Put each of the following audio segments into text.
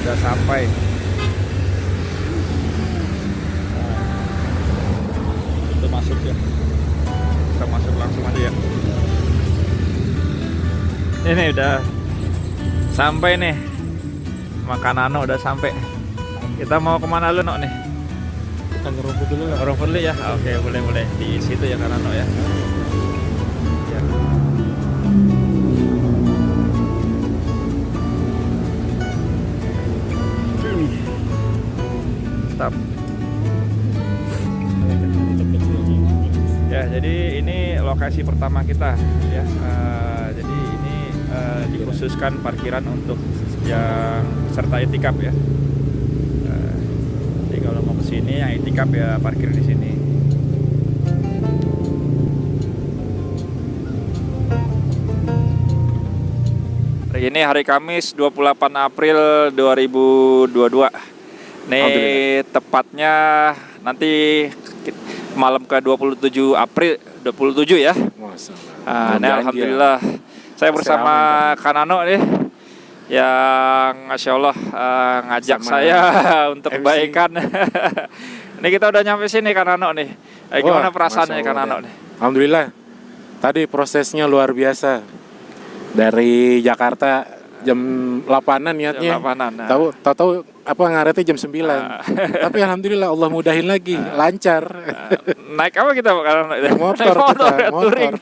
sudah sampai. Itu masuk ya. Kita masuk langsung aja ya. Ini udah sampai nih. Makanano udah sampai. Kita mau kemana lu Nok nih? Kita ngerumput dulu lah. Ngerumput dulu ya. Oke, boleh di situ ya Kanano ya. Ya. Mantap. Ya, jadi ini lokasi pertama kita ya. Jadi ini dikhususkan parkiran untuk yang peserta itikaf ya. Jadi kalau mau ke sini yang itikaf ya parkir di sini. Hari ini hari Kamis 28 April 2022. Nih tepatnya nanti malam ke 27 April 27 ya. Nah, alhamdulillah saya bersama Kanano nih yang Masya Allah ngajak sama saya untuk MC. kebaikan. Ini kita udah nyampe sini Kanano nih. Gimana perasaannya Kanano nih? Alhamdulillah. Tadi prosesnya luar biasa. Dari Jakarta jam 8-an niatnya. Jam 8-an, nah. Tahu apa ngaretnya jam 9. Tapi alhamdulillah Allah mudahin lagi, lancar. Naik apa kita Kanano? Motor kita, touring.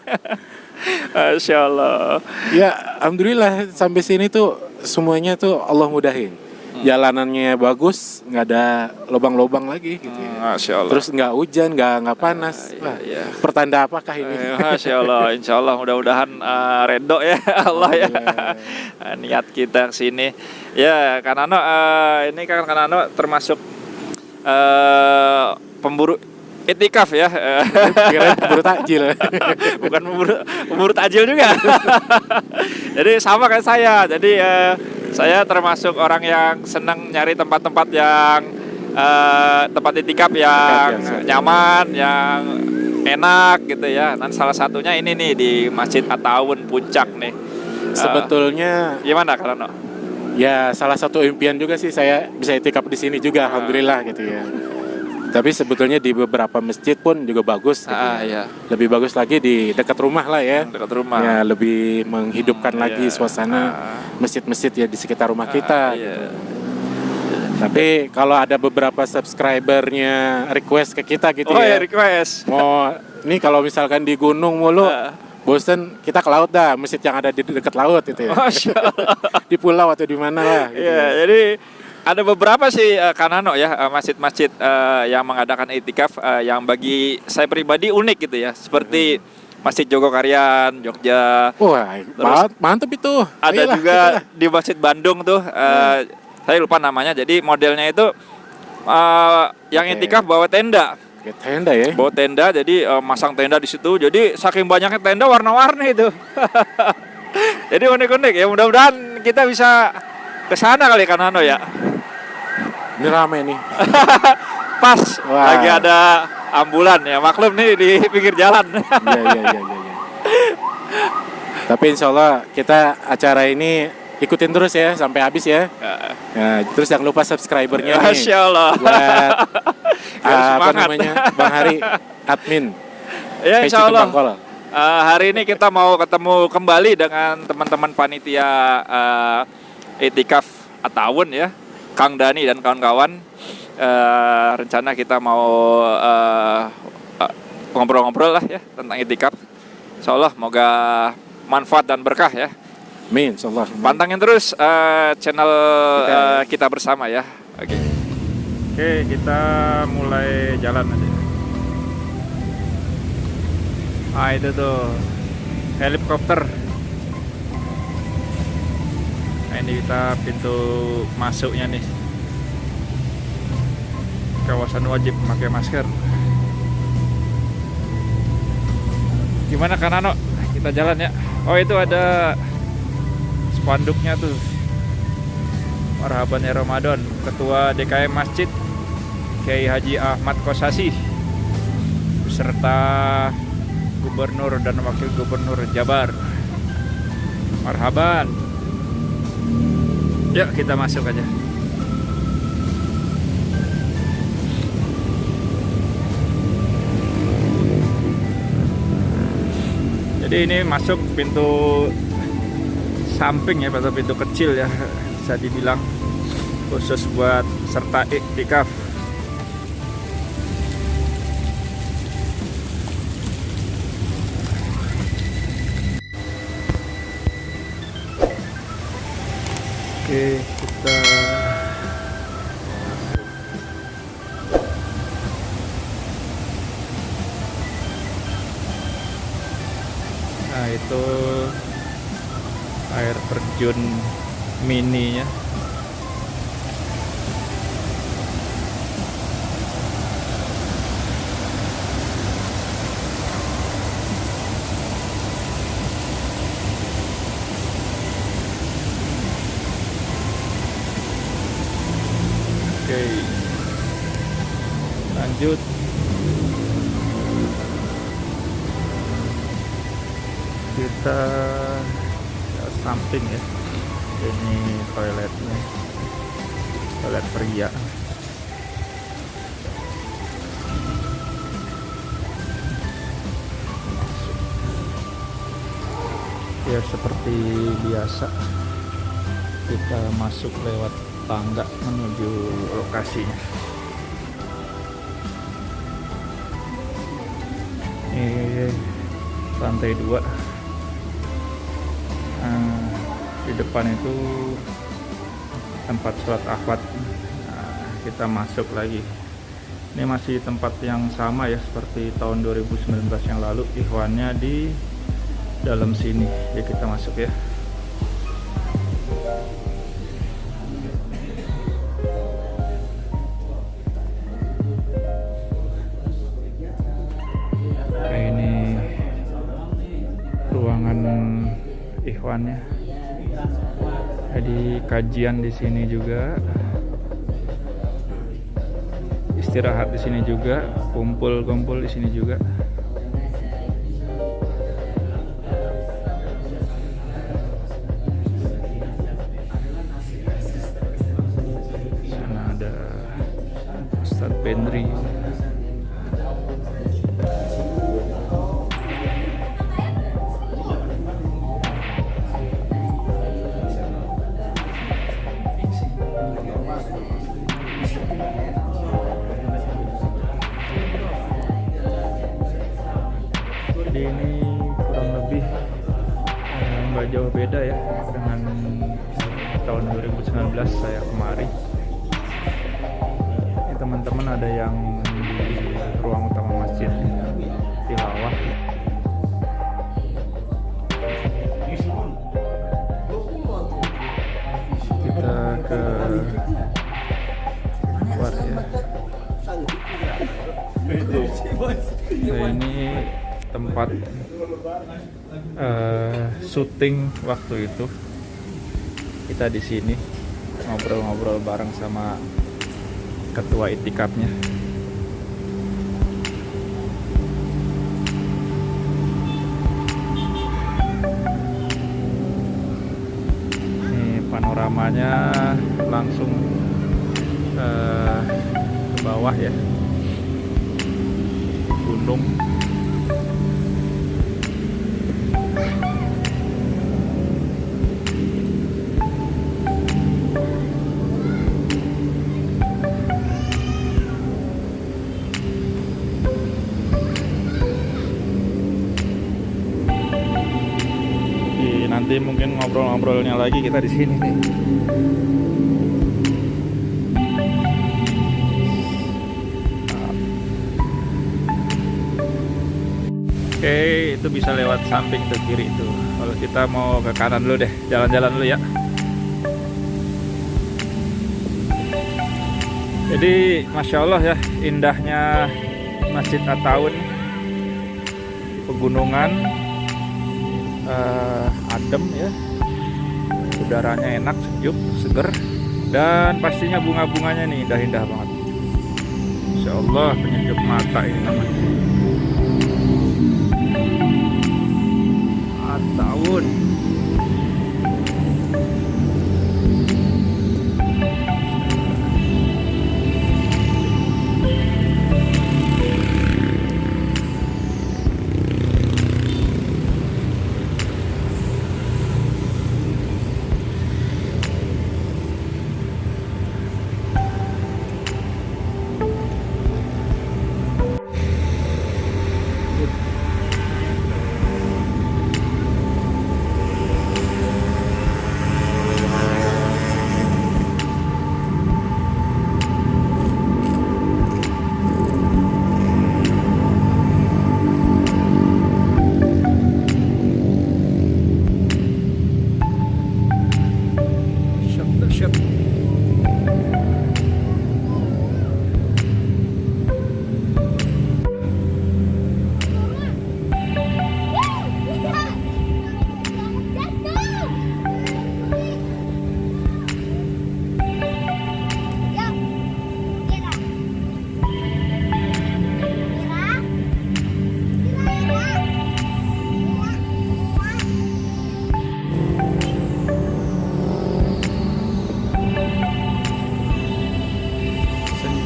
Masya Allah. Ya, alhamdulillah sampai sini tuh semuanya tuh Allah mudahin. Jalanannya bagus, nggak ada lubang-lubang lagi gitu ya. Masya Allah. Terus nggak hujan, nggak panas. Wah, iya. pertanda apakah ini? Masya Allah, insya Allah mudah-mudahan redho ya Allah ya. Niat kita kesini. Ya Kanano, ini kan Kanano termasuk pemburu itikaf ya. Kirain pemburu takjil. Bukan pemburu takjil juga. Jadi sama kayak saya. Jadi saya termasuk orang yang senang nyari tempat-tempat yang tempat itikaf yang nyaman, yang enak gitu ya. Dan salah satunya ini nih di Masjid At-Ta'awun Puncak nih. Sebetulnya Gimana Kanano? ya salah satu impian juga sih saya bisa itikaf di sini juga, alhamdulillah gitu ya. Tapi sebetulnya di beberapa masjid pun juga bagus. Gitu. Iya. Lebih bagus lagi di dekat rumah lah ya. Dekat rumah. Ya lebih menghidupkan lagi iya. suasana masjid-masjid ya di sekitar rumah kita. Iya. Gitu. Tapi kalau ada beberapa subscribernya request ke kita gitu Oh ya. ya request. Mau ini kalau misalkan di gunung mulu, bosen kita ke laut dah, masjid yang ada di dekat laut itu ya. Masya Allah. Di pulau atau di mana lah. Gitu. Iya, jadi ada beberapa sih Kanano ya masjid-masjid yang mengadakan itikaf yang bagi saya pribadi unik gitu ya, seperti Masjid Jogokarian, Jogja. Wah, mantep itu. Ada Ayolah, juga di Masjid Bandung tuh, saya lupa namanya. Jadi modelnya itu yang itikaf bawa tenda. Ya, tenda ya. Bawa tenda, jadi masang tenda di situ. Jadi saking banyaknya tenda warna-warni itu. Jadi unik-unik ya. Mudah-mudahan kita bisa ke sana kali Kanano ya. Ini rame nih. Pas Wah. lagi ada ambulan ya, maklum nih di pinggir jalan. Iya. Tapi insya Allah kita acara ini ikutin terus ya sampai habis ya. Nah, terus jangan lupa subscribernya nih. Masya Allah. Buat apa semangat. namanya Bang Hari admin. Ya Peci insya Allah. Kembang Kol. Hari ini kita mau ketemu kembali dengan teman-teman panitia itikaf At-Ta'awun ya, Kang Dani dan kawan-kawan. Rencana kita mau ngobrol-ngobrol lah ya tentang itikaf. Insya Allah moga manfaat dan berkah ya. Amin, insyaallah. Pantangin terus channel kita bersama ya. Oke, kita mulai jalan aja. Itu tuh helikopter. Nah, ini kita pintu masuknya nih. Kawasan wajib memakai masker. Gimana Kanano? Kita jalan ya. Oh itu ada spanduknya tuh. Marhaban ya Ramadan. Ketua DKM Masjid Kiai Haji Ahmad Kosasi beserta Gubernur dan Wakil Gubernur Jabar. Marhaban. Yuk kita masuk aja. Jadi ini masuk pintu samping ya, atau pintu kecil ya, bisa dibilang khusus buat serta iktikaf. Oke, kita nah itu air terjun mininya. Oke, lanjut. Kita ke samping ya. Ini toiletnya, toilet pria. Ya seperti biasa, kita masuk lewat tangga menuju lokasinya. Ini lantai 2. Di depan itu tempat sholat akhwat. Kita masuk lagi. Ini masih tempat yang sama ya, seperti tahun 2019 yang lalu. Ikhwannya di dalam sini. Jadi kita masuk ya. Ini ruangan ikhwannya. Jadi kajian di sini juga, istirahat di sini juga, kumpul-kumpul di sini juga. Sana ada Ustadz Pendri. Jadi ini kurang lebih nggak jauh beda ya dengan tahun 2019 saya kemari. Ini teman-teman ada yang di ruang utama masjid tilawah. Kita ke luar ya. Nah, ini tempat syuting waktu itu. Kita di sini ngobrol-ngobrol bareng sama ketua itikafnya. Ini panoramanya langsung ke bawah ya, gunung. Nanti mungkin ngobrol-ngobrolnya lagi kita di sini nih. Oke, itu bisa lewat samping ke kiri itu. Kalau kita mau ke kanan dulu deh, jalan-jalan dulu ya. Jadi Masya Allah ya, indahnya Masjid At-Taun, pegunungan, adem ya, udaranya enak, sejuk, seger, dan pastinya bunga-bunganya nih indah-indah banget. Insya Allah penyejuk mata ini namanya. At-Taun.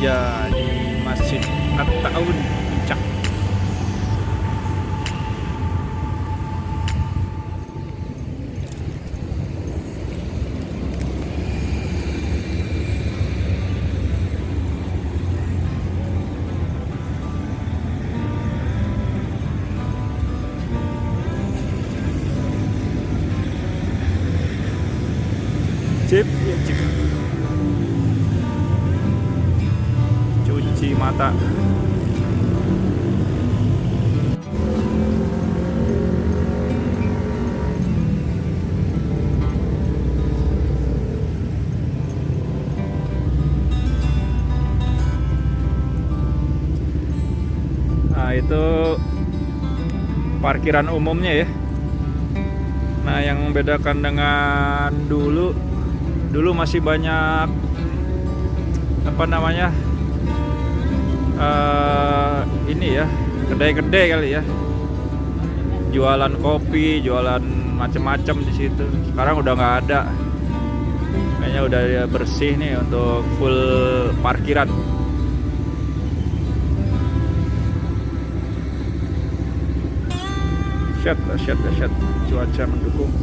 saja di Masjid At-Ta'awun Puncak. Cip, ya cip. Cuci mata. Nah, itu parkiran umumnya ya. Nah, yang membedakan dengan dulu masih banyak apa namanya ini ya, kedai-kedai kali ya, jualan kopi, jualan macem-macem di situ. Sekarang udah nggak ada, kayaknya udah bersih nih untuk full parkiran. Dahsyat, cuaca mendukung.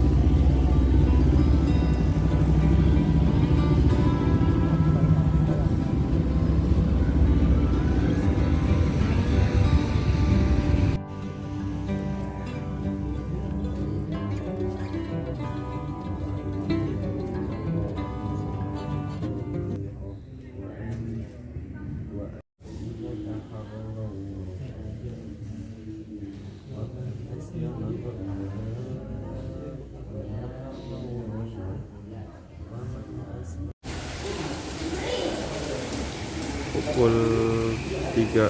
Pukul 3.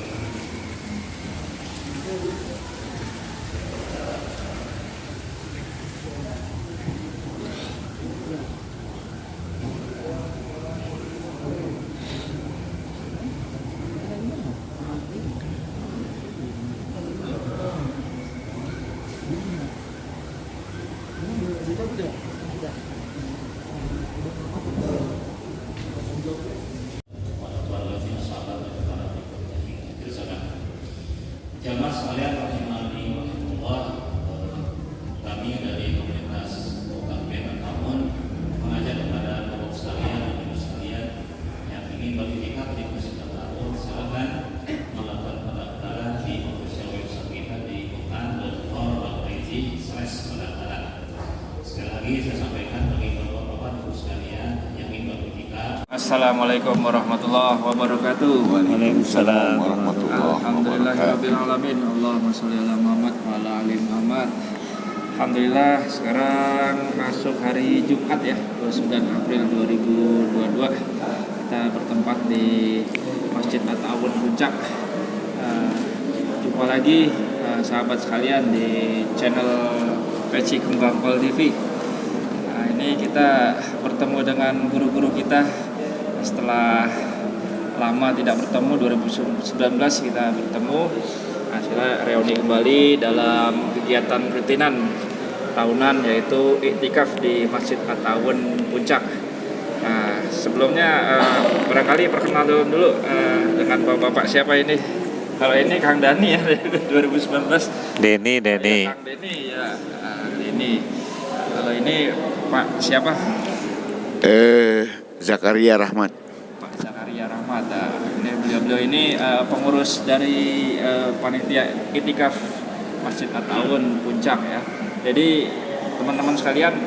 Jamaah sekalian rahimani Allah, kami dari komunitas UKB At-Ta'awun mengajak kepada bapak sekalian dan ibu sekalian yang ingin beriktikaf di Masjid At-Ta'awun, silakan melakukan pendaftaran di official website kita di quran.org/pendaftaran. Sekali lagi saya sampaikan bagi bapak-bapak ibu sekalian yang ingin beriktikaf. Assalamualaikum warahmatullahi wabarakatuh. Waalaikumsalam warahmatullahi wabarakatuh. Alhamdulillahirabbil alamin. Allahumma sholli ala Muhammad wa ala ali Muhammad. Alhamdulillah, sekarang masuk hari Jumat ya, 29 April 2022. Kita bertempat di Masjid At-Ta'awun Puncak. Jumpa lagi sahabat sekalian di channel Peci Kembang Pol TV. Nah, ini kita bertemu dengan guru-guru kita setelah lama tidak bertemu. 2019 kita bertemu, hasilnya reuni kembali dalam kegiatan rutinan tahunan yaitu iktikaf di Masjid At-Ta'awun Puncak. Nah, sebelumnya barangkali perkenalan dulu dengan bapak-bapak siapa ini. Kalau ini Kang Dani ya 2019. Denny. Ya, Kang Denny ya, Denny. Kalau ini Pak siapa? Zakaria Rahmat. Pak Zakaria Rahmat. Ini beliau ini pengurus dari panitia iktikaf Masjid At-Ta'awun Puncak ya. Jadi teman-teman sekalian,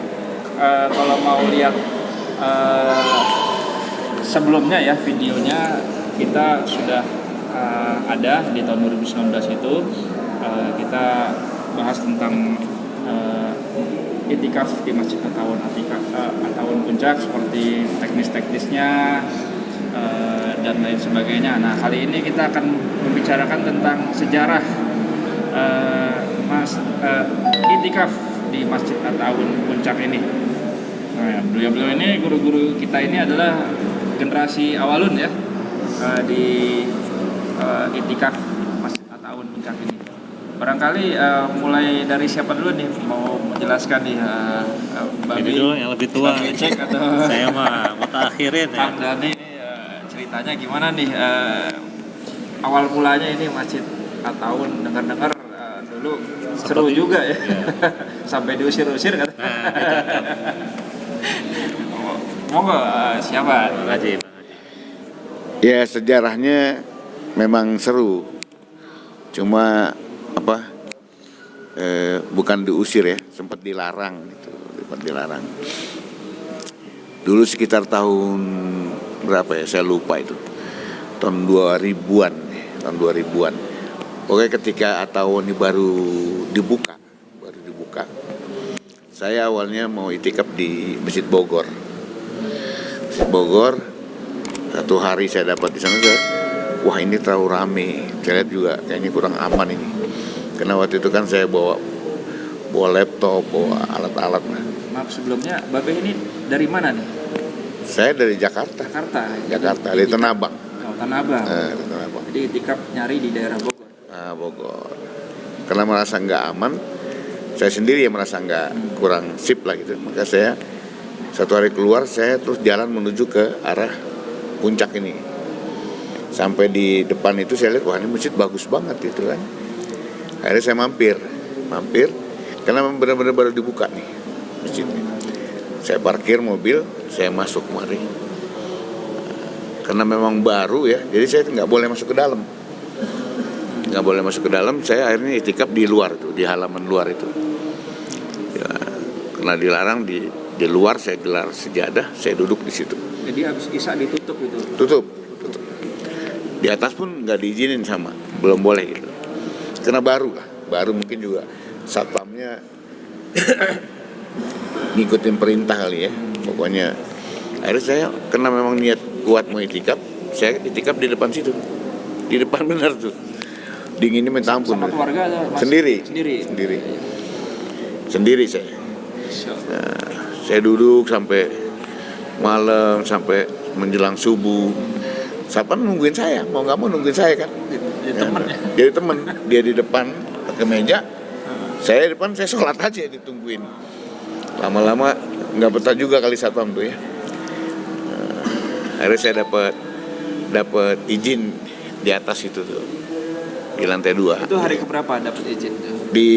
kalau mau lihat sebelumnya ya videonya, kita sudah ada di tahun 2019 itu kita bahas tentang iktikaf di Masjid At-Ta'awun Puncak, seperti teknis-teknisnya dan lain sebagainya. Nah, kali ini kita akan membicarakan tentang sejarah iktikaf di Masjid At-Ta'awun Puncak ini. Nah, beliau-beliau ini, guru-guru kita ini adalah generasi awalun ya di iktikaf Masjid At-Ta'awun Puncak ini. Barangkali mulai dari siapa dulu nih mau menjelaskan nih, Mbak Ini dulu yang lebih tua. Cek atau Saya mah mau akhirin ya. Kang Dani nih, ceritanya gimana nih awal mulanya ini Masjid At-Ta'awun, dengar-dengar dulu seru juga ya. Sampai diusir-usir kan. Monggo siapa? Makasih. Ya sejarahnya memang seru, cuma bukan diusir ya, sempat dilarang gitu, sempat dilarang. Dulu sekitar tahun berapa ya, saya lupa itu, tahun 2000-an, tahun 2000-an. Pokoknya ketika At-Ta'awun ini baru dibuka, saya awalnya mau itikaf di Masjid Bogor. Masjid Bogor, satu hari saya dapat di sana, wah ini terlalu rame, saya lihat juga kayaknya kurang aman ini. Karena waktu itu kan saya bawa laptop, bawa alat-alat. Maaf sebelumnya, Babe ini dari mana nih? Saya dari Jakarta, dari Tanah Abang. Oh, Tanah Abang. Dari Tanah Abang. Jadi itikaf nyari di daerah Bogor. Bogor. Karena merasa nggak aman, saya sendiri yang merasa nggak kurang sip lah gitu. Maka saya satu hari keluar, saya terus jalan menuju ke arah puncak ini. Sampai di depan itu saya lihat, wah ini masjid bagus banget gitu kan. Akhirnya saya mampir, karena benar-benar baru dibuka nih masjidnya. Saya parkir mobil, saya masuk kemari. Karena memang baru ya, jadi saya nggak boleh masuk ke dalam. Saya akhirnya itikaf di luar tuh, di halaman luar itu. Ya, karena dilarang di luar, saya gelar sejadah, saya duduk di situ. Jadi habis isya ditutup itu. Tutup. Di atas pun nggak diizinin sama, belum boleh gitu. Karena baru mungkin juga satpamnya ngikutin perintah kali ya. Pokoknya akhirnya saya karena memang niat kuat mau itikaf, saya itikaf di depan situ. Di depan benar tuh. Dinginnya minta ampun. Sama keluarga atau Sendiri saya. Nah, saya duduk sampai malam, sampai menjelang subuh. Siapa nungguin saya, mau nggak mau nungguin saya kan. Jadi temen, dia di depan pakai meja, saya di depan, saya sholat aja ditungguin. Lama-lama nggak betah juga kali satpam tuh ya. Akhirnya saya dapat izin di atas itu tuh, di lantai 2. Itu hari keberapa dapat izin tuh? Di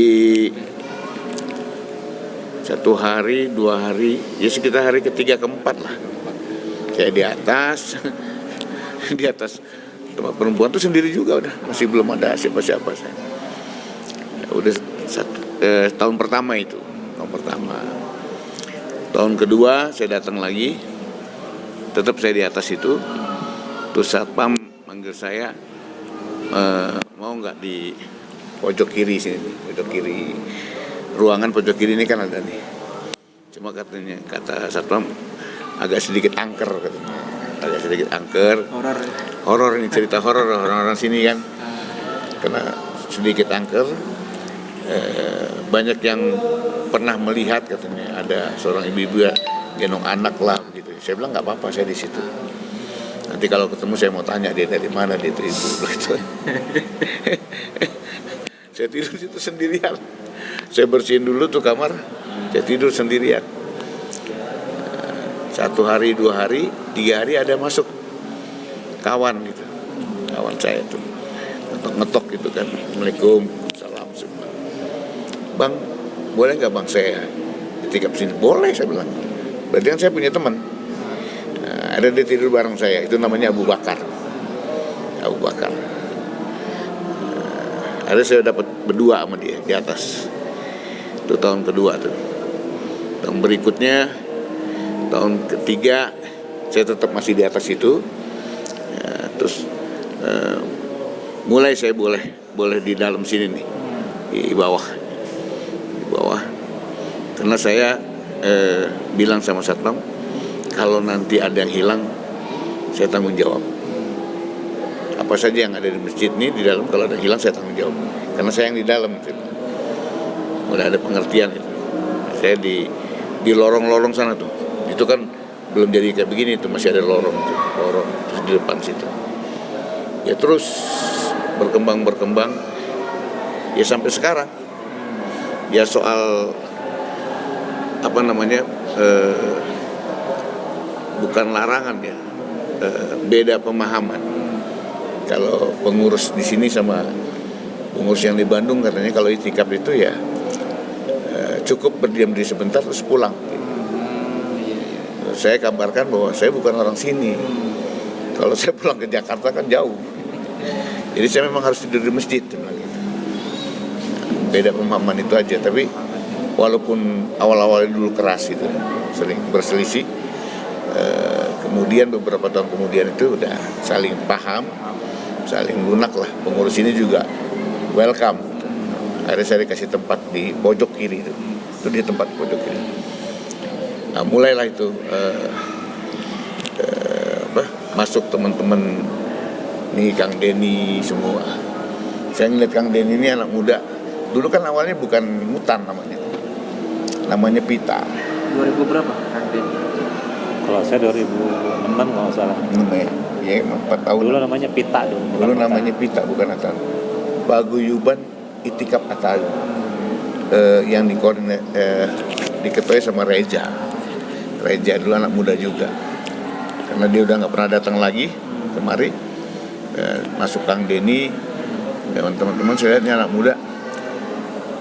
1 hari, 2 hari, ya sekitar hari ketiga keempat lah. Saya di atas tempat perempuan tuh sendiri juga udah, masih belum ada siapa-siapa saya. Ya, udah tahun pertama itu, tahun kedua saya datang lagi, tetap saya di atas itu. Terus satpam manggil saya, mau nggak di pojok kiri sini, pojok kiri ruangan pojok kiri ini kan ada nih. Cuma kata satpam agak sedikit angker katanya. Horor ini, cerita horor orang-orang sini kan. Karena sedikit angker, banyak yang pernah melihat katanya ada seorang ibu-ibu ya gendong anak lah gitu. Saya bilang nggak apa-apa, saya di situ. Nanti kalau ketemu saya mau tanya dia dari mana, dia itu ibu gitu. Saya tidur di situ sendirian. Saya bersihin dulu tuh kamar, saya tidur sendirian. 1 hari, 2 hari, 3 hari ada masuk kawan gitu, kawan saya tuh ngetok gitu kan, Assalamualaikum, salam semua. Bang, boleh nggak bang saya itikaf sini? Boleh, saya bilang. Berarti kan saya punya teman. Ada dia tidur bareng saya, itu namanya Abu Bakar. Ada saya dapat berdua sama dia di atas. Itu tahun kedua tuh. Tahun berikutnya, tahun ketiga saya tetap masih di atas itu. Ya, terus mulai saya boleh di dalam sini nih, di bawah. Karena saya bilang sama satpam, kalau nanti ada yang hilang, saya tanggung jawab. Apa saja yang ada di masjid ini di dalam, kalau ada yang hilang saya tanggung jawab. Karena saya yang di dalam, udah ada pengertian itu. Saya di lorong-lorong sana tuh. Itu kan belum jadi kayak begini tuh, masih ada lorong terus di depan situ. Ya terus berkembang ya sampai sekarang. Ya soal bukan larangan ya, beda pemahaman. Kalau pengurus di sini sama pengurus yang di Bandung katanya kalau itikaf itu ya cukup berdiam diri sebentar terus pulang. Saya kabarkan bahwa saya bukan orang sini. Kalau saya pulang ke Jakarta kan jauh. Jadi saya memang harus tidur di masjid. Beda pemahaman itu aja. Tapi walaupun awal-awalnya dulu keras itu, sering berselisih, kemudian beberapa tahun kemudian itu udah saling paham, saling lunak lah. Pengurus ini juga welcome. Akhirnya saya dikasih tempat di pojok kiri itu di tempat pojok kiri. Nah, mulailah itu masuk teman-teman nih, Kang Denny semua. Saya ngeliat Kang Denny ini anak muda. Dulu kan awalnya bukan Mutan namanya Pita. 2000 berapa Kang Denny? Kalau saya 2006 kalau nggak salah. Ya, 4 tahun. Dulu namanya Pita dulu. Dulu namanya Pita bukan Atal. Paguyuban Itikaf Atal. Yang diketuai sama Reja dulu anak muda juga, karena dia udah nggak pernah datang lagi kemari. Masuk Kang Denny dengan teman-teman, saya lihat ini anak muda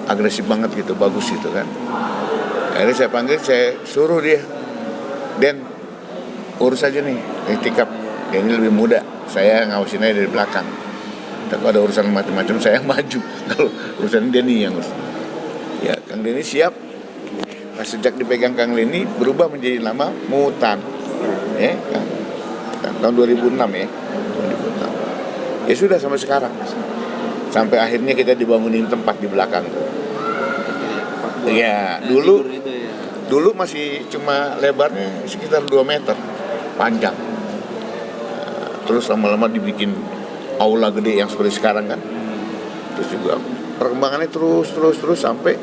agresif banget gitu, bagus gitu kan. Akhirnya saya panggil, saya suruh dia, Den, urus aja nih itikaf. Dia ini lebih muda, saya ngawasin aja dari belakang. Kalau ada urusan macam-macam saya maju, kalau urusan Denny yang urus. Ya, Kang Denny siap. Nah, sejak dipegang Kang Denny berubah menjadi nama Mutan. Ya, tahun 2006 ya. 2006. Ya sudah sampai sekarang. Sampai akhirnya kita dibangunin tempat di belakang tuh. Ya, dulu masih cuma lebarnya sekitar 2 meter panjang. Terus lama-lama dibikin aula gede yang seperti sekarang kan. Terus juga perkembangannya terus sampai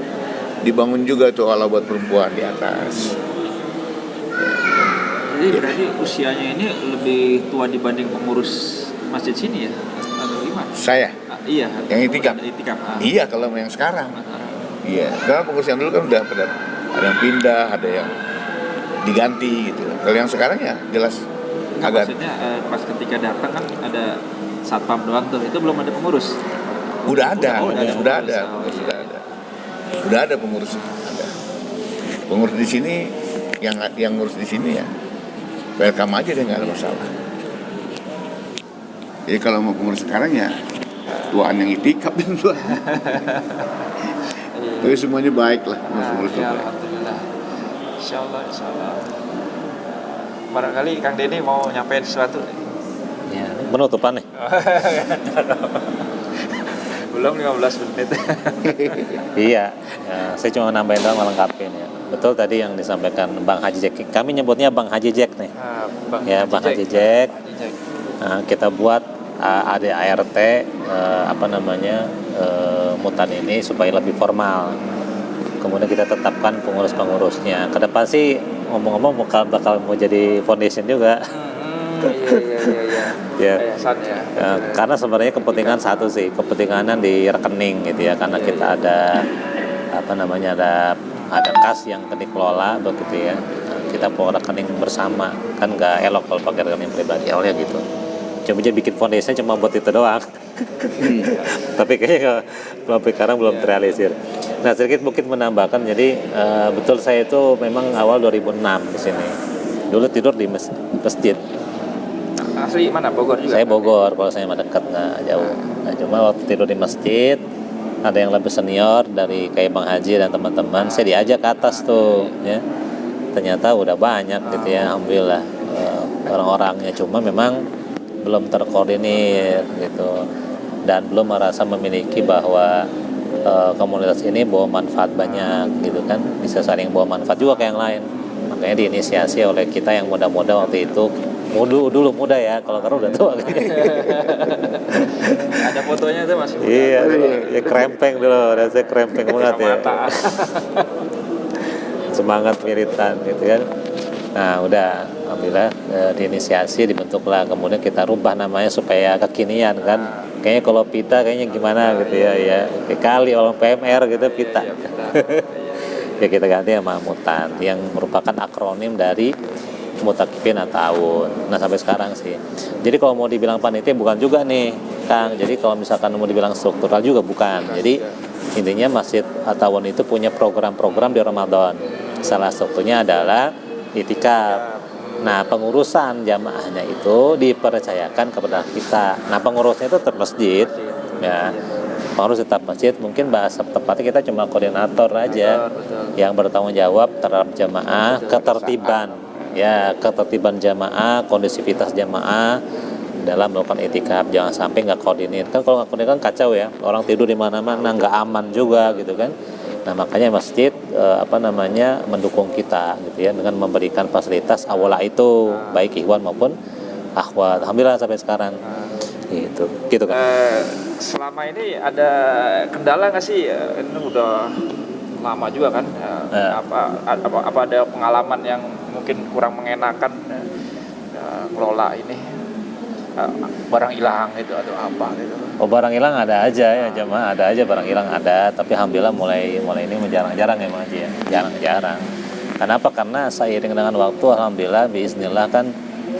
dibangun juga tuh aula buat perempuan di atas. Jadi berarti usianya ini lebih tua dibanding pengurus masjid sini ya? Atau gimana? Saya? Iya. Yang itikaf? Iya, kalau yang sekarang. Iya, karena pengurus yang dulu kan udah ada yang pindah, ada yang diganti gitu. Kalau yang sekarang ya jelas agak. Maksudnya pas ketika datang kan ada satpam doang tuh, itu belum ada pengurus. Sudah ada pengurus, ada. Pengurus di sini yang ngurus di sini ya welcome aja, deh, nggak ada masalah. Jadi kalau mau pengurus sekarang ya tuaan yang itikaf dan tuaan. Tapi semuanya baik lah, pengurus Ya, baik. alhamdulillah. Insyaallah. Barangkali Kang Denny mau nyampein sesuatu. Ya, penutupan nih. Belum 15 menit. Iya, ya, saya cuma nambahin doang, melengkapin ya. Betul tadi yang disampaikan Bang Haji Jack. Kami nyebutnya Bang Haji Jack nih. Bang Haji Jack. Nah, kita buat ADART Mutan ini supaya lebih formal. Kemudian kita tetapkan pengurus-pengurusnya. Kedepan sih ngomong-ngomong bakal mau jadi foundation juga. Iya. Ya. Karena sebenarnya kepentingan satu sih, kepentingan di rekening gitu ya, karena kita ada ada kas yang dikelola begitu ya. Kita punya rekening bersama, kan nggak elok kalau pakai rekening pribadi awalnya gitu. Coba aja bikin foundation cuma buat itu doang. Tapi kayaknya sampai sekarang belum terrealisir. Nah, sedikit mungkin menambahkan, jadi betul saya itu memang awal 2006 di sini. Dulu tidur di masjid. Asli mana, Bogor juga? Saya Bogor, kalau saya mah dekat nggak jauh. Nah, cuma waktu tidur di masjid, ada yang lebih senior dari kayak Bang Haji dan teman-teman, saya diajak ke atas tuh, ya. Ternyata udah banyak gitu ya, alhamdulillah orang-orangnya. Cuma memang belum terkoordinir gitu, dan belum merasa memiliki bahwa komunitas ini bawa manfaat banyak gitu kan, bisa saling bawa manfaat juga ke yang lain. Makanya diinisiasi oleh kita yang muda-muda waktu itu. Dulu muda ya, kalau sekarang udah tua. Ada fotonya tuh masih muda. Iya, ya krempeng dulu, rasanya krempeng banget ya. Semangat militan gitu kan. Nah, udah alhamdulillah diinisiasi, dibentuklah, kemudian kita rubah namanya supaya kekinian kan. Kayaknya kalau Pita kayaknya gimana gitu ya. Kali orang PMR gitu Pita. Ya kita ganti sama Mutan yang merupakan akronim dari mutakifin tahun. Nah sampai sekarang sih. Jadi kalau mau dibilang panitia bukan juga nih Kang. Jadi kalau misalkan mau dibilang struktural juga bukan. Jadi intinya Masjid At-Tawun itu punya program-program di Ramadan. Salah satunya adalah itikaf. Nah pengurusan jamaahnya itu dipercayakan kepada kita. Nah pengurusnya itu tetap masjid, ya. Pengurus tetap masjid. Mungkin bahasa tepatnya kita cuma koordinator aja, yang bertanggung jawab terhadap jamaah, ketertiban, ya ketertiban jamaah, kondisivitas jamaah dalam melakukan itikaf. Jangan sampai nggak koordinir. Kan kalau nggak koordinir kan kacau ya. Orang tidur di mana-mana nggak aman juga gitu kan. Nah makanya masjid mendukung kita gitu ya dengan memberikan fasilitas awala itu baik ikhwan maupun akhwat. Alhamdulillah sampai sekarang gitu kan. Selama ini ada kendala nggak sih? Ini udah lama juga kan. Apa ada pengalaman yang mungkin kurang mengenakan kelola ini? Barang hilang itu atau apa gitu? Oh barang hilang ada aja ya jemaah, ada aja barang hilang ada, tapi alhamdulillah mulai ini jarang-jarang ya Bang Haji ya, jarang-jarang. Kenapa? Karena seiring dengan waktu alhamdulillah biiznillah kan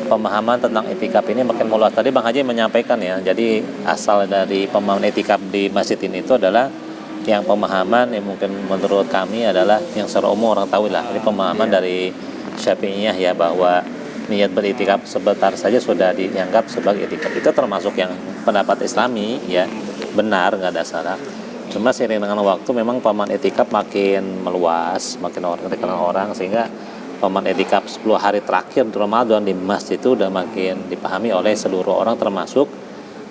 pemahaman tentang itikaf ini makin meluas. Tadi Bang Haji menyampaikan ya, jadi asal dari pemahaman itikaf di masjid ini itu adalah yang pemahaman yang mungkin menurut kami adalah yang secara umum orang tahu lah, ini pemahaman dari Syafi'iyah ya bahwa niat beritikaf sebentar saja sudah dianggap sebagai itikaf. Itu termasuk yang pendapat Islami ya, benar nggak ada salah. Cuma seiring dengan waktu memang pemahaman itikaf makin meluas, makin orang dikenal orang, sehingga pemahaman itikaf 10 hari terakhir di Ramadan di masjid itu udah makin dipahami oleh seluruh orang termasuk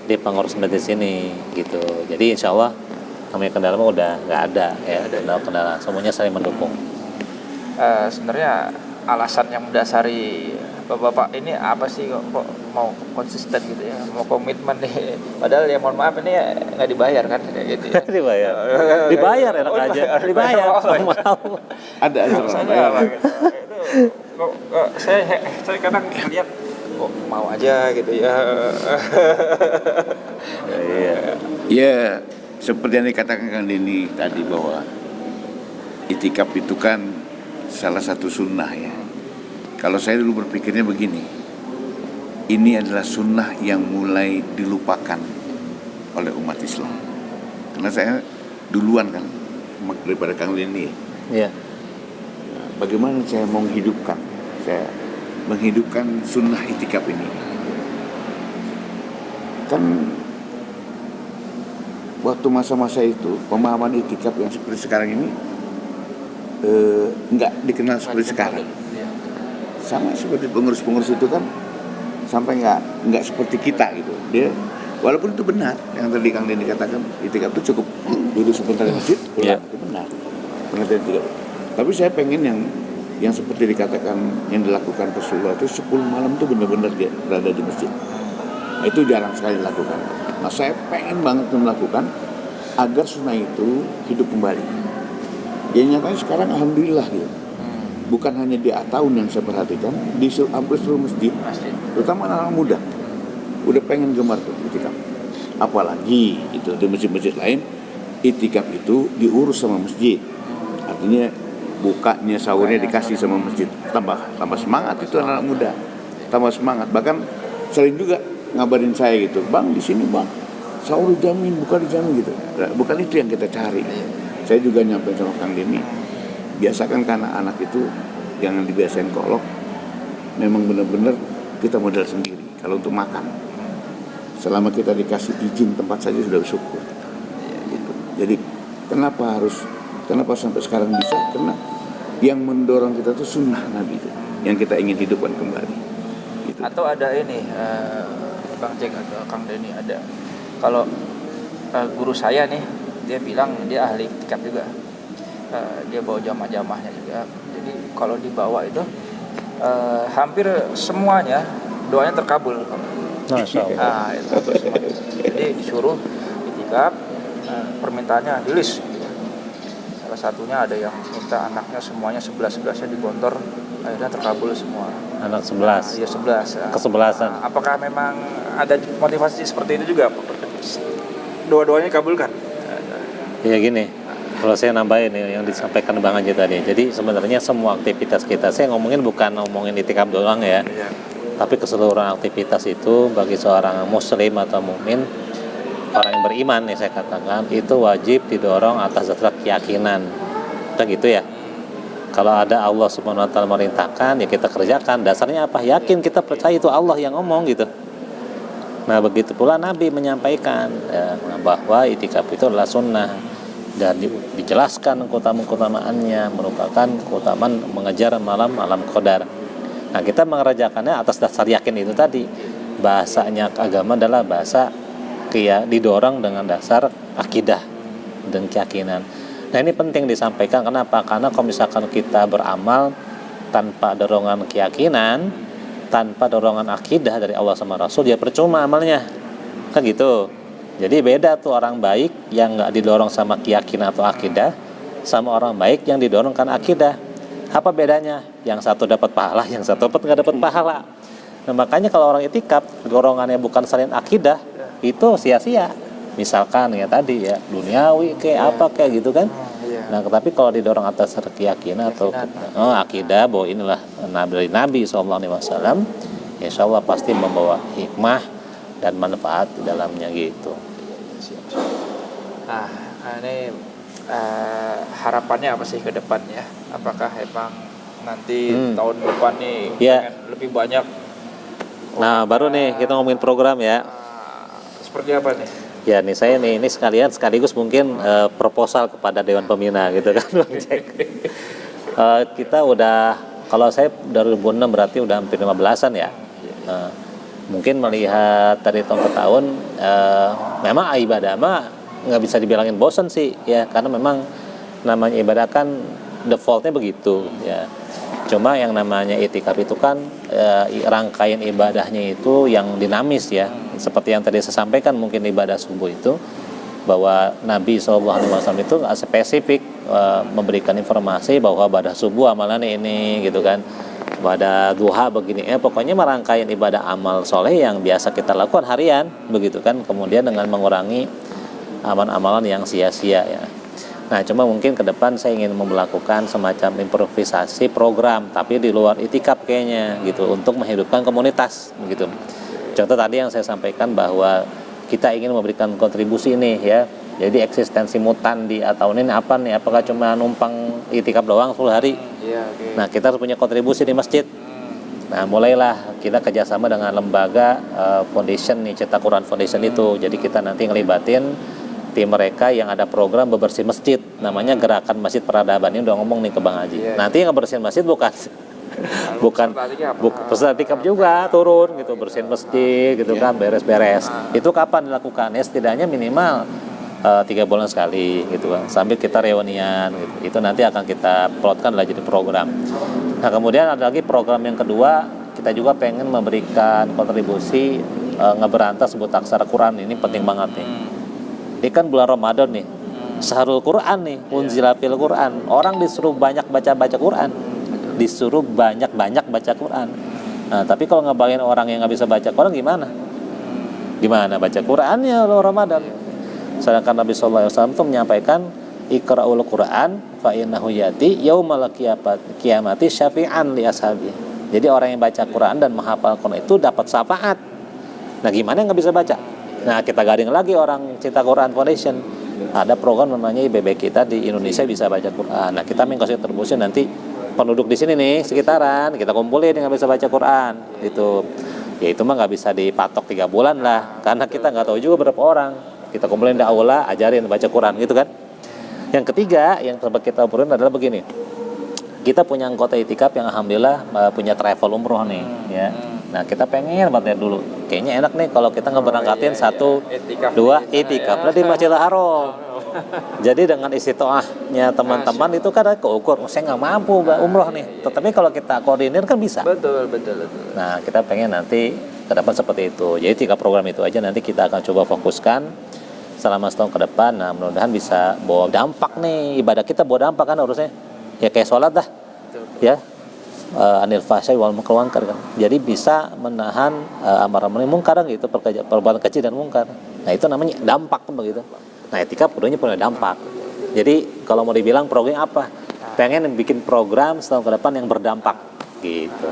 di pengurus masjid sini gitu. Jadi insya Allah kami kendala udah nggak ada ya, kendala semuanya saling mendukung. Sebenarnya alasan yang mendasari Bapak ini apa sih kok mau konsisten gitu ya, mau komitmen nih, padahal ya mohon maaf ini nggak dibayar kan kayak gitu ya. dibayar enak aja dibayar mau Ada Saya saya kadang lihat kok mau aja gitu ya. Ya seperti yang dikatakan Kang Denny tadi bahwa itikaf itu kan salah satu sunnah ya. Kalau saya dulu berpikirnya begini, ini adalah sunnah yang mulai dilupakan oleh umat Islam. Karena saya duluan kan daripada Kang Denny. ya. Bagaimana saya mau menghidupkan? Saya menghidupkan sunnah itikaf ini. Kan waktu masa-masa itu pemahaman itikaf yang seperti sekarang ini enggak dikenal seperti sekarang. Sama seperti pengurus-pengurus itu kan sampai nggak seperti kita gitu. Dia walaupun itu benar yang tadi Kang Denny katakan itikaf itu cukup duduk sebentar di masjid pulang, itu benar pengertian itikaf. Tapi saya pengen yang seperti dikatakan yang dilakukan Rasulullah itu 10 malam itu benar-benar dia berada di masjid. Nah, itu jarang sekali dilakukan. Nah saya pengen banget melakukan agar sunnah itu hidup kembali. Ya nyatanya sekarang alhamdulillah gitu. Bukan hanya di At-Tawun yang saya perhatikan, di hampir seluruh masjid, terutama anak-anak muda, udah pengen gemar tuh itikaf. Apalagi itu di masjid-masjid lain, itikaf itu diurus sama masjid. Artinya bukanya, sahurnya dikasih sama masjid. Tambah semangat itu anak-anak muda, tambah semangat. Bahkan sering juga ngabarin saya gitu, Bang di sini Bang, sahur dijamin, buka dijamin gitu. Bukan itu yang kita cari. Saya juga nyampein sama Kang Denny. Biasakan karena anak itu jangan dibiasain kolok. Memang benar-benar kita modal sendiri kalau untuk makan. Selama kita dikasih izin tempat saja sudah bersyukur. Gitu. Jadi kenapa sampai sekarang bisa? Karena yang mendorong kita itu sunnah Nabi itu, yang kita ingin hidupkan kembali. Gitu. Atau ada ini Bang Jack atau Kang Denny ada. Kalau guru saya nih, dia bilang dia ahli itikaf juga. Dia bawa jamaah-jamaahnya juga. Jadi kalau dibawa itu hampir semuanya doanya terkabul. Masya Allah. Itu semuanya. Jadi disuruh itikaf, permintaannya di list. Salah satunya ada yang minta anaknya semuanya 11-11-nya digontor, akhirnya terkabul semua. Anak 11. Iya 11. Kesebelasan. Apakah memang ada motivasi seperti itu juga? Dua-duanya kabulkan? Iya gini, Kalau saya nambahin nih yang disampaikan Bang Haji tadi. Jadi sebenarnya semua aktivitas kita, saya bukan ngomongin itikaf doang ya. Iya. Tapi keseluruhan aktivitas itu bagi seorang muslim atau mukmin, orang yang beriman nih saya katakan, itu wajib didorong atas dasar keyakinan. Kan gitu ya. Kalau ada Allah Subhanahu wa taala merintahkan, ya kita kerjakan. Dasarnya apa? Yakin, kita percaya itu Allah yang ngomong gitu. Nah, begitu pula Nabi menyampaikan ya, bahwa itikaf itu adalah sunnah dan dijelaskan keutamaannya, merupakan keutamaan mengejar malam qadar. Nah, kita mengerjakannya atas dasar yakin itu tadi. Bahasanya agama adalah bahasa didorong dengan dasar akidah dan keyakinan. Nah, ini penting disampaikan. Kenapa? Karena kalau misalkan kita beramal tanpa dorongan keyakinan, tanpa dorongan akidah dari Allah sama Rasul, ya percuma amalnya. Kan gitu. Jadi beda tuh orang baik yang nggak didorong sama keyakinan atau akidah, sama orang baik yang didorongkan akidah. Apa bedanya? Yang satu dapat pahala, yang satu nggak dapat pahala. Nah, makanya kalau orang itikaf dorongannya bukan selain akidah, itu sia-sia. Misalkan ya tadi ya duniawi kayak apa kayak gitu kan. Nah, tetapi kalau didorong atas keyakinan atau akidah bahwa inilah dari Nabi SAW, insya Allah pasti membawa hikmah dan manfaat di dalamnya gitu. Nah, ini harapannya apa sih ke depannya? Apakah emang nanti tahun depan nih pengen lebih banyak? Nah, baru nih kita ngomongin program ya. Seperti apa nih? Ya nih saya ini sekaligus mungkin proposal kepada Dewan Pembina gitu kan Bang Jack. Kita udah, kalau saya dari 2006 berarti udah hampir 15-an ya. Mungkin melihat dari tahun ke tahun memang ibadah mah nggak bisa dibilangin bosan sih ya, karena memang namanya ibadah kan defaultnya begitu ya. Cuma yang namanya itikaf itu kan rangkaian ibadahnya itu yang dinamis ya. Seperti yang tadi saya sampaikan mungkin ibadah subuh itu, bahwa Nabi SAW itu spesifik memberikan informasi bahwa ibadah subuh amalannya ini gitu kan, ibadah duha begini, pokoknya merangkaian ibadah amal soleh yang biasa kita lakukan harian begitu kan, kemudian dengan mengurangi amalan-amalan yang sia-sia ya. Nah, cuma mungkin ke depan saya ingin melakukan semacam improvisasi program tapi di luar itikaf kayaknya gitu, untuk menghidupkan komunitas gitu. Contoh tadi yang saya sampaikan bahwa kita ingin memberikan kontribusi nih ya. Jadi eksistensi mutan di tahun ini apa nih? Apakah cuma numpang itikaf doang 10 hari? Nah, kita harus punya kontribusi di masjid. Nah, mulailah kita kerjasama dengan lembaga foundation nih, Cetak Quran Foundation itu. Jadi kita nanti ngelibatin tim mereka yang ada program bebersih masjid, namanya Gerakan Masjid Peradaban. Ini udah ngomong nih ke Bang Haji. Nanti yang ngebersihin masjid bukan peserta itikaf juga turun gitu, bersihin masjid gitu kan, beres-beres. Itu kapan dilakukan? Ya setidaknya minimal 3 bulan sekali gitu kan, sambil kita reunian gitu. Itu nanti akan kita plotkan lah jadi program. Nah, kemudian ada lagi program yang kedua, kita juga pengen memberikan kontribusi ngeberantas buta aksara Quran. Ini penting banget nih. Ini kan bulan Ramadan nih, Syahrul Quran nih, unzila fil Quran. Orang disuruh banyak baca Quran, disuruh banyak baca Quran. Nah, tapi kalau ngebayangin orang yang nggak bisa baca Quran gimana? Gimana baca Qurannya lo Ramadan? Sedangkan Nabi SAW itu menyampaikan Iqra'ul Quran fa innahu yati yaumal qiyamati syafi'an li ashabi. Jadi orang yang baca Quran dan menghafal Quran itu dapat syafaat. Nah, gimana yang nggak bisa baca? Nah, kita garing lagi orang Cinta Quran Foundation. Ada program namanya IBB kita di Indonesia bisa baca Quran. Nah, kita mengkasih terbusin nanti penduduk di sini nih sekitaran kita kumpulin yang nggak bisa baca Quran gitu. Ya itu mah nggak bisa dipatok 3 bulan lah, karena kita nggak tahu juga berapa orang. Kita kumpulin di aula, ajarin baca Quran gitu kan. Yang ketiga yang coba kita obrolin adalah begini. Kita punya anggota itikaf yang alhamdulillah punya travel umroh nih ya. Nah, kita pengen banget dulu. Kayaknya enak nih kalau kita ngeberangkatin 1-2 itikaf di Masjidil Haram. Jadi dengan istitoahnya teman-teman itu kan keukur, saya nggak mampu umroh nih. Tetapi kalau kita koordinir kan bisa. Betul. Nah, kita pengen nanti ke depan seperti itu. Jadi 3 program itu aja nanti kita akan coba fokuskan selama setahun ke depan. Nah, mudah-mudahan bisa bawa dampak nih, ibadah kita bawa dampak kan harusnya. Ya kayak sholat dah. Ya. Anil fahsya'i wal munkar kan. Jadi bisa menahan amar ma'ruf munkar gitu, perbuatan kecil dan munkar. Nah, itu namanya dampak kan begitu. Nah, etika kudunya punya dampak. Jadi kalau mau dibilang program apa? Pengen bikin program setahun ke depan yang berdampak gitu.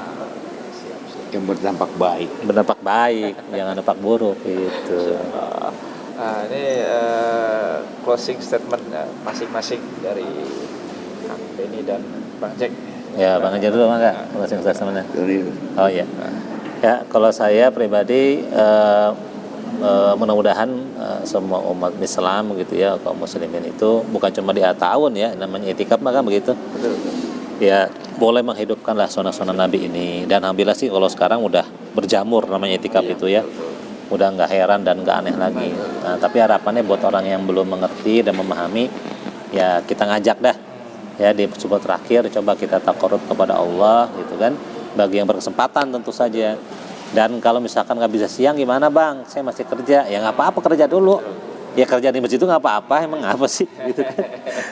Yang berdampak baik. Berdampak baik, jangan dampak buruk gitu. Ini closing statement masing-masing dari Kang Denny dan Bang Jack. Ya, Bang aja dulu Mangga. Closing statement-nya. Jadi Oh iya. Ya, kalau saya pribadi mudah-mudahan semua umat Islam gitu ya, kaum muslimin itu bukan cuma di tahun ya, namanya itikaf maka begitu. Betul. Ya, boleh menghidupkanlah sunnah-sunnah Nabi ini, dan alhamdulillah sih kalau sekarang udah berjamur namanya itikaf itu ya. Udah nggak heran dan nggak aneh lagi. Nah, tapi harapannya buat orang yang belum mengerti dan memahami, ya kita ngajak dah ya di subuh terakhir coba kita takarrub kepada Allah gitu kan, bagi yang berkesempatan tentu saja. Dan kalau misalkan nggak bisa siang gimana Bang, saya masih kerja, ya nggak apa-apa, kerja dulu ya, kerja di masjid itu nggak apa-apa, emang apa sih gitu kan.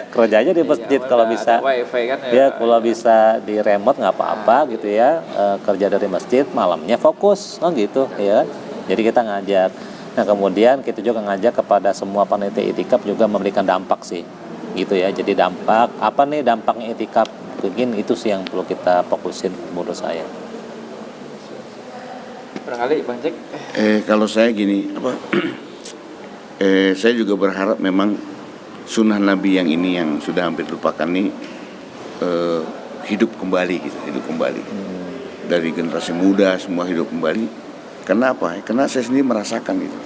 Kerja aja di masjid, kalau bisa wifi kan ya, kalau bisa di remote nggak apa-apa gitu ya. Kerja dari masjid, malamnya fokus gitu ya. Jadi kita ngajak. Nah kemudian kita juga ngajak kepada semua panitia itikaf juga memberikan dampak sih gitu ya. Jadi dampak apa nih, dampaknya itikaf mungkin itu sih yang perlu kita fokusin menurut saya. barangkali Bang Jack. kalau saya gini saya juga berharap memang sunnah Nabi yang ini yang sudah hampir lupakan ini hidup kembali gitu, hidup kembali. Dari generasi muda semua hidup kembali. Kenapa? Karena saya sendiri merasakan itu.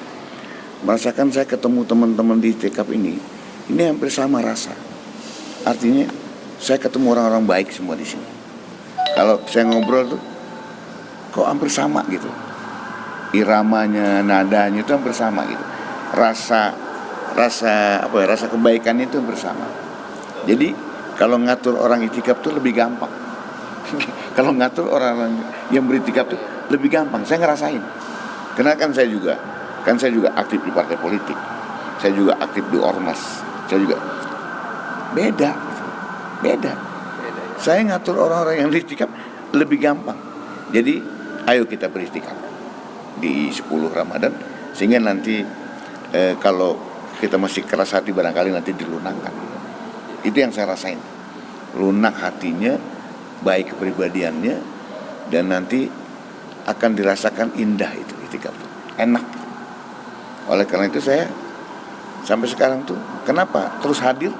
Merasakan saya ketemu teman-teman di itikaf ini hampir sama rasa. Artinya saya ketemu orang-orang baik semua di sini. Kalau saya ngobrol tuh kok hampir sama gitu. Iramanya, nadanya itu hampir sama gitu. Rasa kebaikannya itu hampir sama. Jadi kalau ngatur orang itikaf tuh lebih gampang. Kalau ngatur orang yang beritikaf tuh lebih gampang. Saya ngerasain. Karena kan saya juga aktif di partai politik. Saya juga aktif di ormas. Saya juga beda. Saya ngatur orang-orang yang beritikaf lebih gampang. Jadi ayo kita beritikaf di 10 Ramadan sehingga nanti kalau kita masih keras hati barangkali nanti dilunakkan. Itu yang saya rasain. Lunak hatinya, baik kepribadiannya, dan nanti akan dirasakan indah itu itikaf, enak. Oleh karena itu saya sampai sekarang tuh kenapa terus hadir,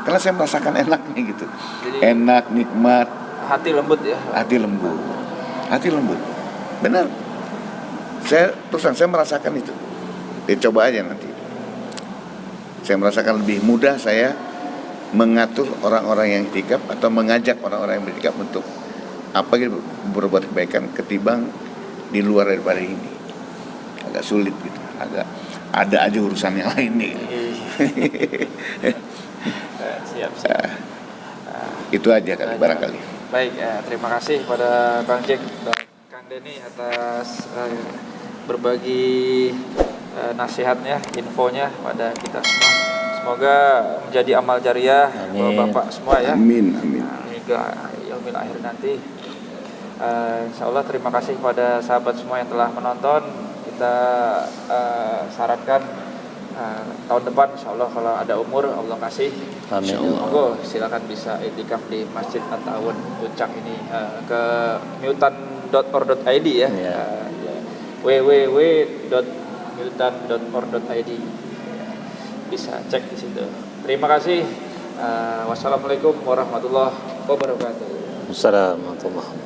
karena saya merasakan enaknya gitu. Jadi, enak, nikmat, hati lembut ya. hati lembut, benar. Saya merasakan itu. Coba aja nanti. Saya merasakan lebih mudah saya mengatur orang-orang yang itikaf atau mengajak orang-orang yang beritikaf untuk apa gitu, berbuat kebaikan ketimbang di luar daripada ini. Agak sulit gitu, agak ada aja urusan yang lain nih. Siap. Itu aja kali barangkali. Baik, terima kasih pada Bang Jack dan Kang Denny atas berbagi nasihatnya, infonya pada kita semua. Semoga menjadi amal jariah Bapak semua ya. Amin. Hingga yaumil akhir nanti. Insyaallah terima kasih pada sahabat semua yang telah menonton. Kita sarankan tahun depan insyaallah kalau ada umur Allah kasih. Amin. Monggo silakan bisa itikaf di Masjid At-Ta'awun Puncak ini ke mutan.or.id ya. www.mutan.or.id bisa cek di situ. Terima kasih. Wassalamualaikum warahmatullahi wabarakatuh. Assalamualaikum.